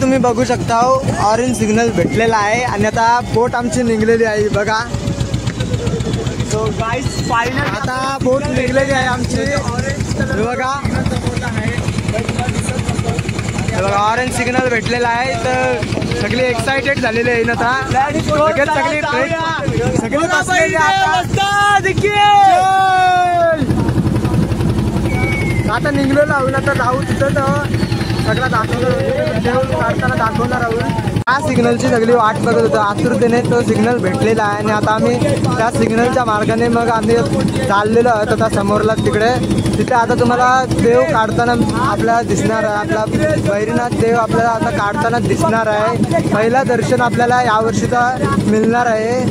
तुम्ही बघू शकता ऑरेंज सिग्नल भेटलेला आहे आणि आता बोट आमची निघलेली आहे बघा। सो गाइस फायनल आता बोट निघलेली आहे आमची बघा। ऑरेंज सिग्नल भेटलेला आहे तर सगळे एक्साइटेड झालेले आहे ना आता निघलेलो आहोत आता जाऊ तिथं सगळा काढताना दाखवणार आहोत। त्या सिग्नलची सगळी वाट बघत होतो आतुरतेने तो सिग्नल भेटलेला आहे आणि आता आम्ही त्या सिग्नलच्या मार्गाने मग आम्ही चाललेलो आहोत आता समोरला तिकडे। तिथे आता तुम्हाला देव काढताना आपल्याला दिसणार आहे, आपला बैरीनाथ देव आपल्याला आता काढताना दिसणार आहे। पहिला दर्शन आपल्याला यावर्षीचा मिळणार आहे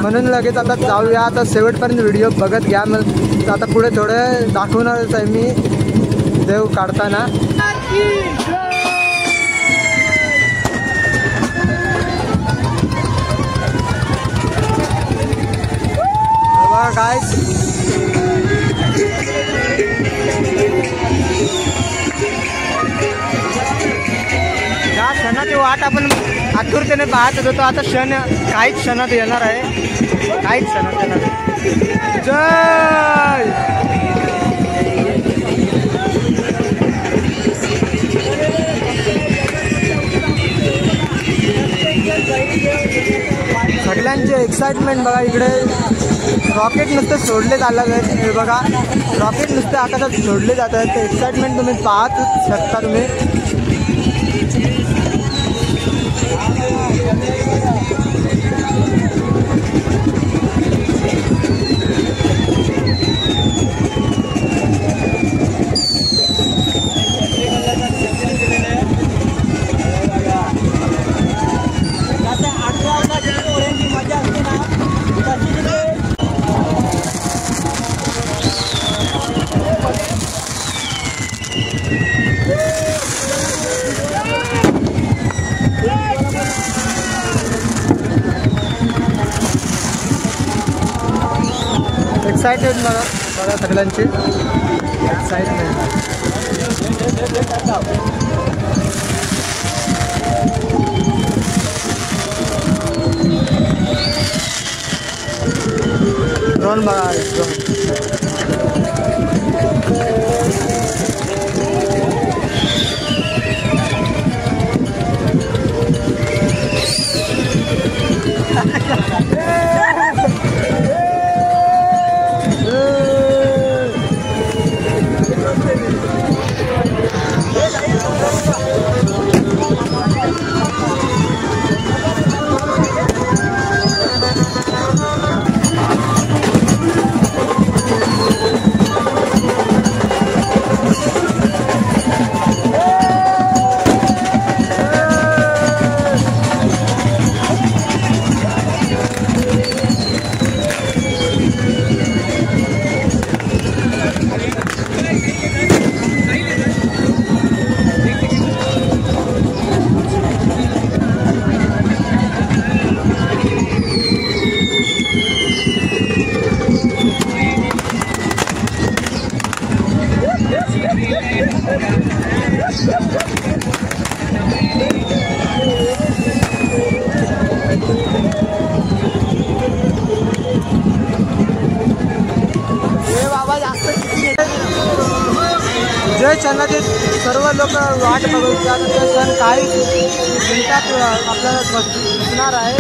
म्हणून लगेच आता जाऊया। आता शेवटपर्यंत व्हिडिओ बघत घ्या, मग आता पुढे थोडं दाखवणारच आहे मी देव काढताना। गाइस या क्षणाची वाट आपण आतुरतेने पाहत होतो, आता क्षण काहीच क्षणात येणार आहे, काहीच क्षणात येणार आहे। जय सगळ्यांचे एक्साइटमेंट बघा। इकडे रॉकेट नुसते सोडले जातात हे बघा, रॉकेट नुसते आकाशात सोडले जातात, ते एक्साइटमेंट तुम्ही पाहत शकता तुम्ही। एक्साइटेड बघा सगळ्यांची एक्साइटमेंट। ड्रोन बघा जय क्षणाचे सर्व लोक वाट बघतात, ते क्षण काही मिनिटात आपल्याला दिसणार आहे।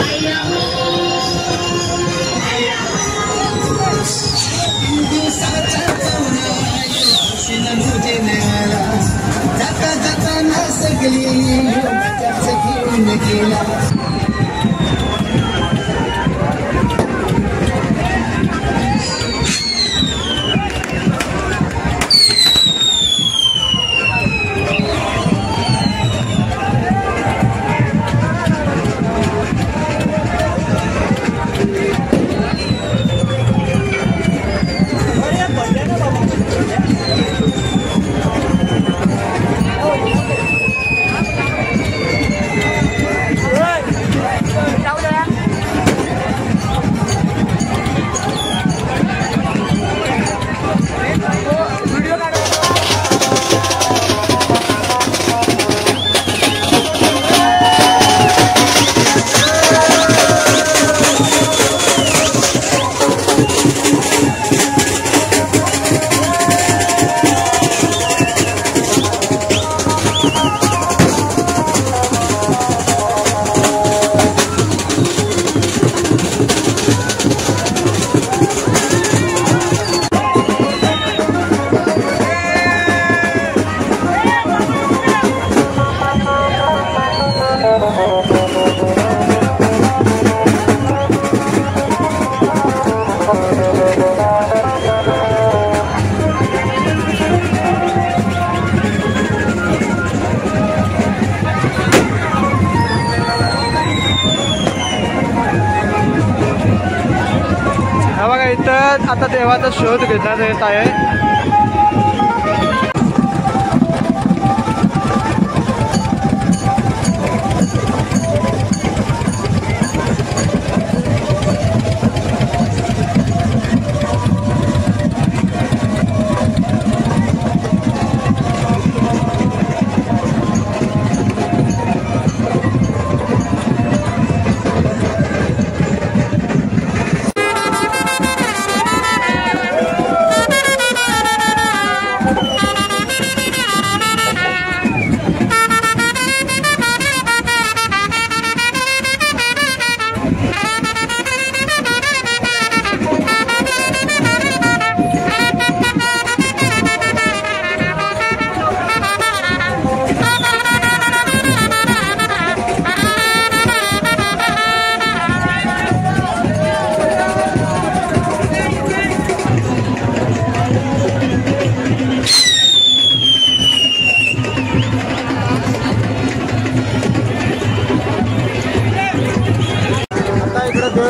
इथं आता देवाचा शोध घेण्यात येत आहे.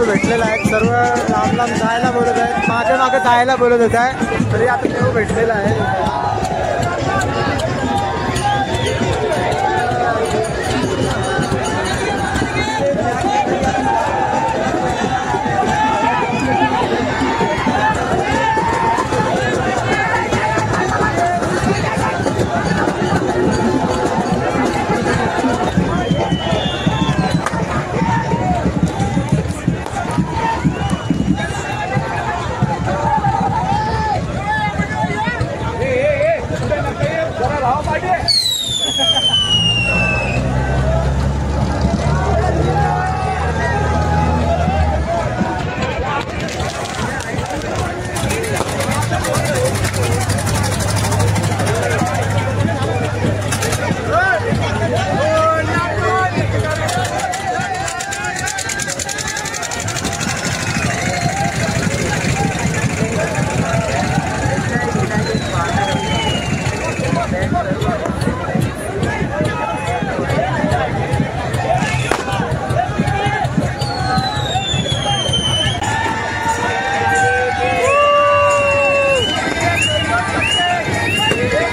भेटलेला आहे. सर्व लांब लांब जायला बोलत आहेत, माझ्या मागे जायला बोलत होत आहे, तरी आता देव भेटलेला आहे.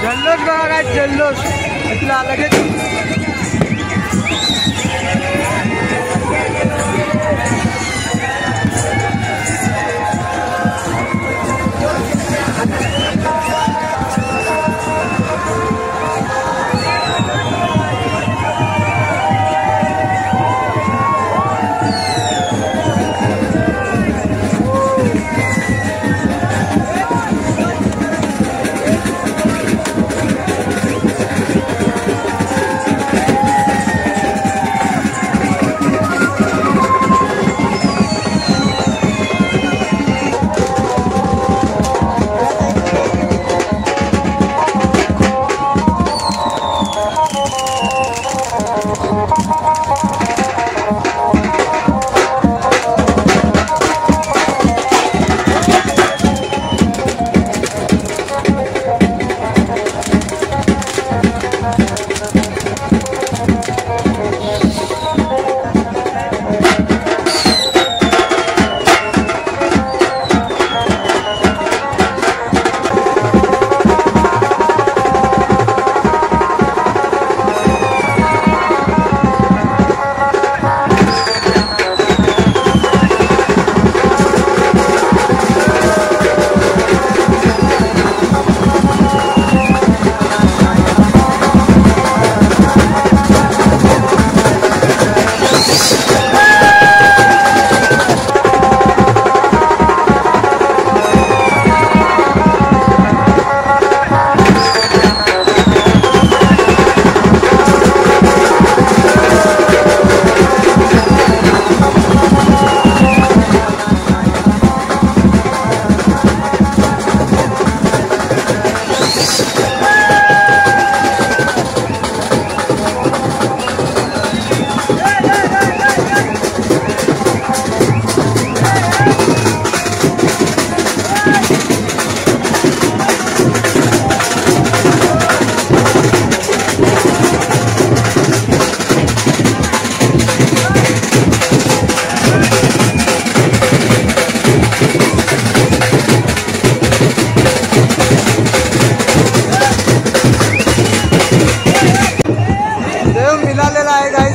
जल्लोष बघा काय जल्लोष इथला लगेच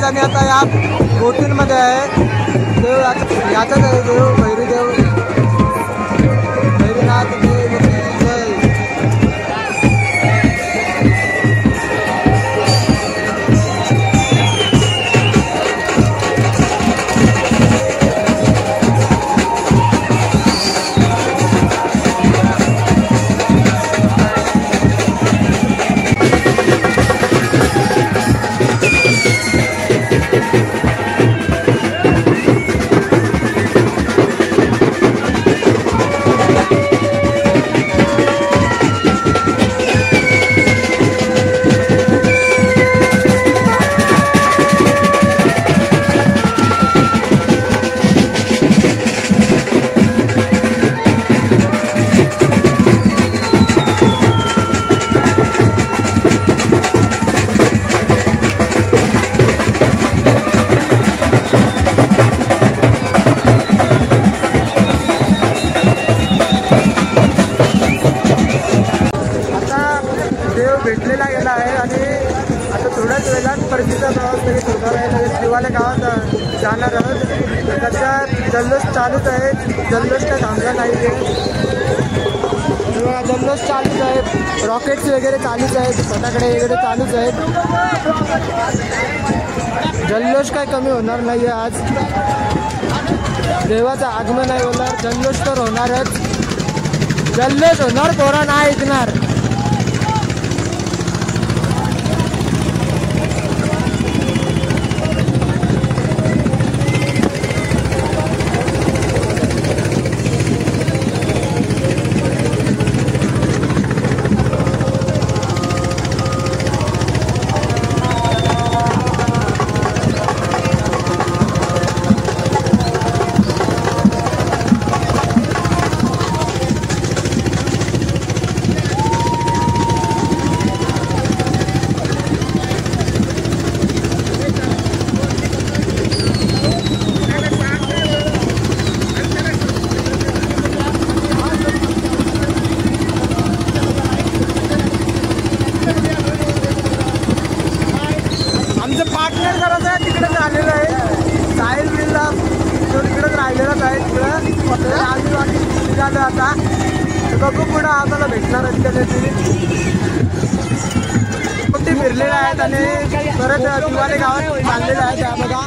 आम्ही आता या बोटींमध्ये आहे. देव याचाच आहे देव भैरीदेव भैरीनाथ देव जय. भेटलेला गेला आहे आणि आता थोड्याच वेळात परतीचा प्रवास लगेच होणार आहे. लगेच दिवाले गावात जाणार आहोत. त्याचा जल्लोष चालूच आहे. जल्लोष काय थांबला नाही आहे. जल्लोष चालूच आहे. रॉकेट्स वगैरे चालूच आहेत. फटाकडे वगैरे चालूच आहेत. जल्लोष काय कमी होणार नाही आहे. आज देवाचं आगमन आहे होणार. जल्लोष तर होणारच. जल्लोष होणार. पोरा नाही ऐकणार. पार्टनर जरा तिकडेच आलेलं आहे. साहिल बिल्ला तो तिकडेच राहिलेलाच आहे. तिकडं आजूबाजू निघालं आता. बघू पुढं आम्हाला भेटणार असते. ते फिरलेले आहेत आणि परत दिवाले गावात चाललेले आहेत. त्या बघा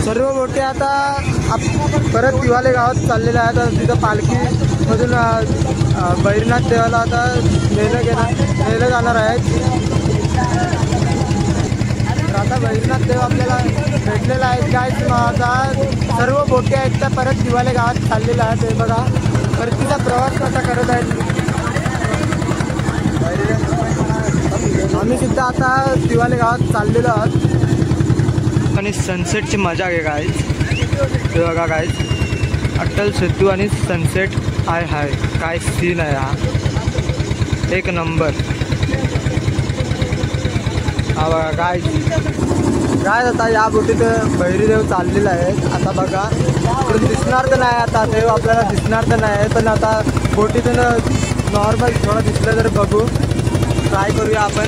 सर्व बोटी आता परत दिवाले गावात चाललेल्या आहेत. तिथं पालखीमधून भैरनाथ देवाला आता नेलं जाणार आहेत. आता भैरनाथ देव आपल्याला भेटलेला आहे. काय आता सर्व बोटी आहेत त्या परत दिवाले गावात चाललेल्या आहेत. हे बघा परतीचा प्रवास आता करत आहेत. आम्ही सुद्धा आता दिवाले गावात चाललेलो आहोत आणि सनसेटची मजा घे गाईज. हे बघा गाईज, अटल सेतू आणि सनसेट हाय हाय, काय सीन आहे हा, एक नंबर. हा बघा गाईज, काय आता या बोटीत भैरीदेव चाललेला आहे. आता बघा इकडून दिसणार तर नाही, आता देव आपल्याला दिसणार तर नाही, पण आता बोटीतून नॉर्मल थोडं दिसलं तर बघू, ट्राय करूया आपण.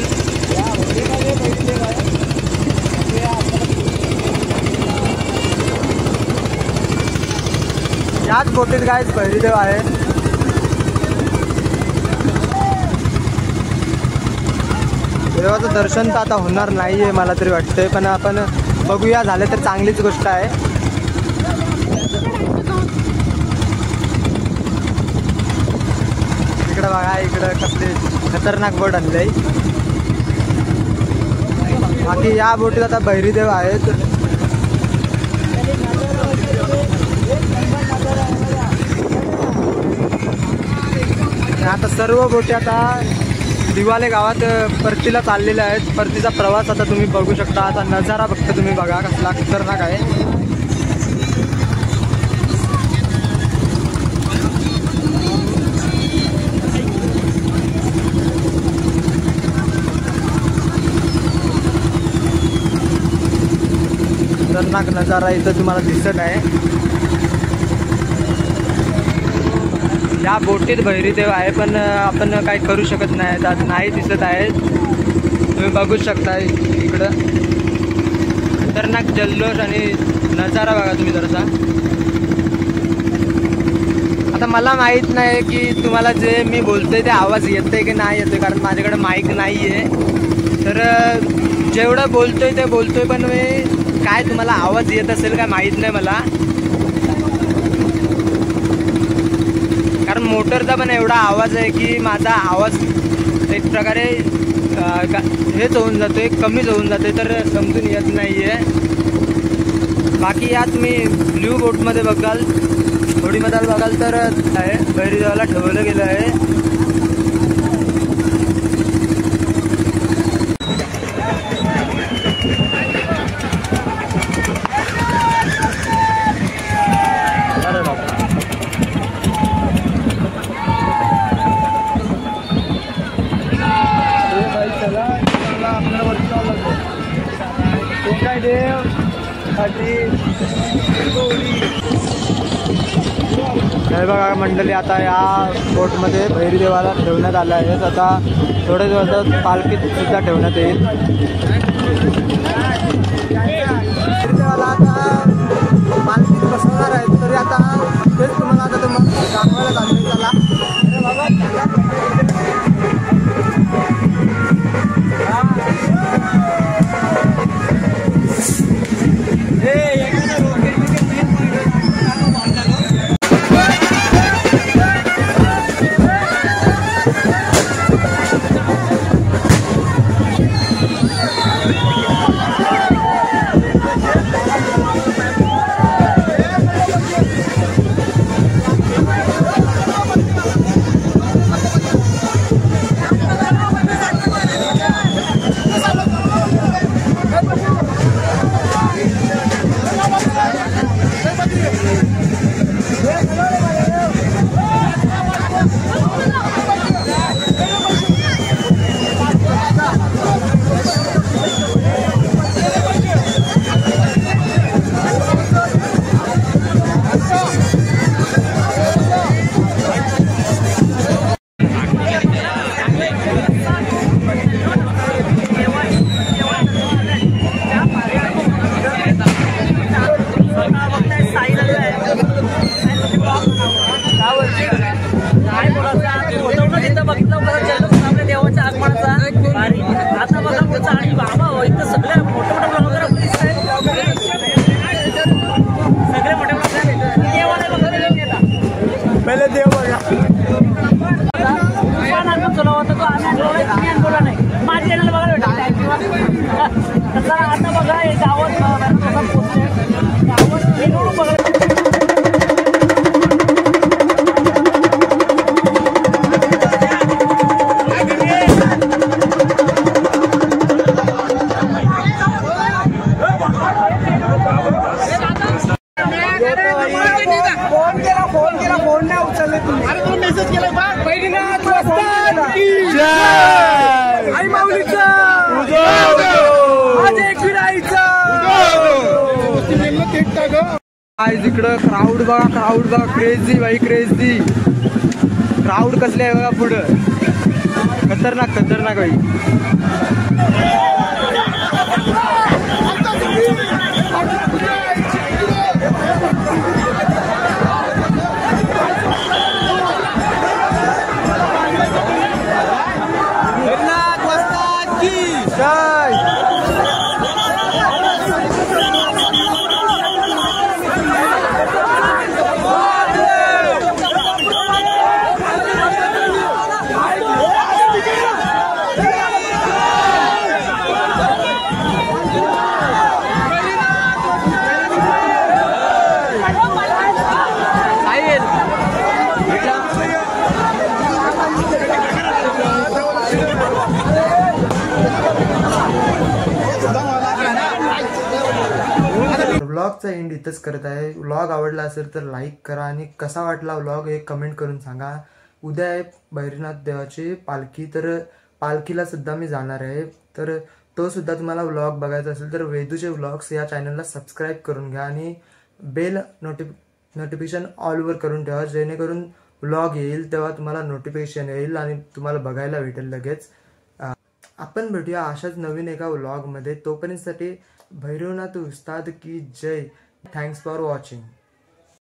याच बोटीत काय भैरीदेव आहे. देवाचं दर्शन तर आता होणार नाही आहे मला तरी वाटतंय, पण आपण बघूया, झालं तर चांगलीच गोष्ट आहे. इकडं बघा, इकडं कसले खतरनाक बोट आणले. बाकी या बोटीत आता भैरीदेव आहेत. आता सर्व बोटी आता दिवाले गावात परतीला चाललेल्या आहेत. परतीचा प्रवास आता तुम्ही बघू शकता. आता नजारा फक्त तुम्ही बघा कसला खतरनाक आहे. खतरनाक नजारा इथं तुम्हाला दिसत आहे. या बोटीत भैरीदेव आहे, पण आपण काही करू शकत नाही, आता नाही दिसत आहे. तुम्ही बघू शकता इकडं खतरनाक जल्लोष आणि नजारा बघा तुम्ही जरासा. आता मला माहीत नाही की तुम्हाला जे मी बोलतोय ते आवाज येतोय की नाही येतोय, कारण माझ्याकडे माईक नाही आहे. तर जेवढं बोलतोय ते बोलतोय, पण मी काय तुम्हाला आवाज येत असेल काय माहीत नाही मला, कारण मोटरचा पण एवढा आवाज आहे की माझा आवाज एक प्रकारे हेच होऊन जातोय, कमीच होऊन जातोय, तर समजून येत नाही आहे. बाकी या तुम्ही ब्ल्यू बोटमध्ये बघाल, होडीमध्ये बघाल तर आहे भैरीदेवाला ठेवलं गेलं आहे. हे बघा मंडळी, आता या बोटमध्ये भैरीदेवाला ठेवण्यात आलं आहे. आता थोड्या दिवसात पालखीत सुद्धा ठेवण्यात येईल. भैरीदेवाला आता पालखीत बसवणार आहेत, तरी आता तेच तुम्हाला आता दाखवायला लागले. त्याला आज इकडं क्राऊड बघा क्रेझी भाई क्रेझी क्राऊड कसले आहे बघा पुढं खतरनाक भाई व्लॉगचा एंड इथंच करत आहे. व्लॉग आवडला असेल तर लाईक करा आणि कसा वाटला व्लॉग हे कमेंट करून सांगा. उद्या आहे भैरवनाथ देवाची पालखी, तर पालखीला सुद्धा मी जाणार आहे. तर तो सुद्धा तुम्हाला व्लॉग बघायचा असेल तर वेदूचे व्लॉग्स या चॅनलला सबस्क्राईब करून घ्या आणि बेल नोटिफिकेशन ऑलवर करून ठेवा, जेणेकरून व्लॉग येईल तेव्हा तुम्हाला नोटिफिकेशन येईल आणि तुम्हाला बघायला भेटेल लगेच. आपण भेटूया अशाच नवीन एका व्लॉगमध्ये. तोपर्यंतसाठी भैरवनाथ उस्ताद की जय. Thanks for watching.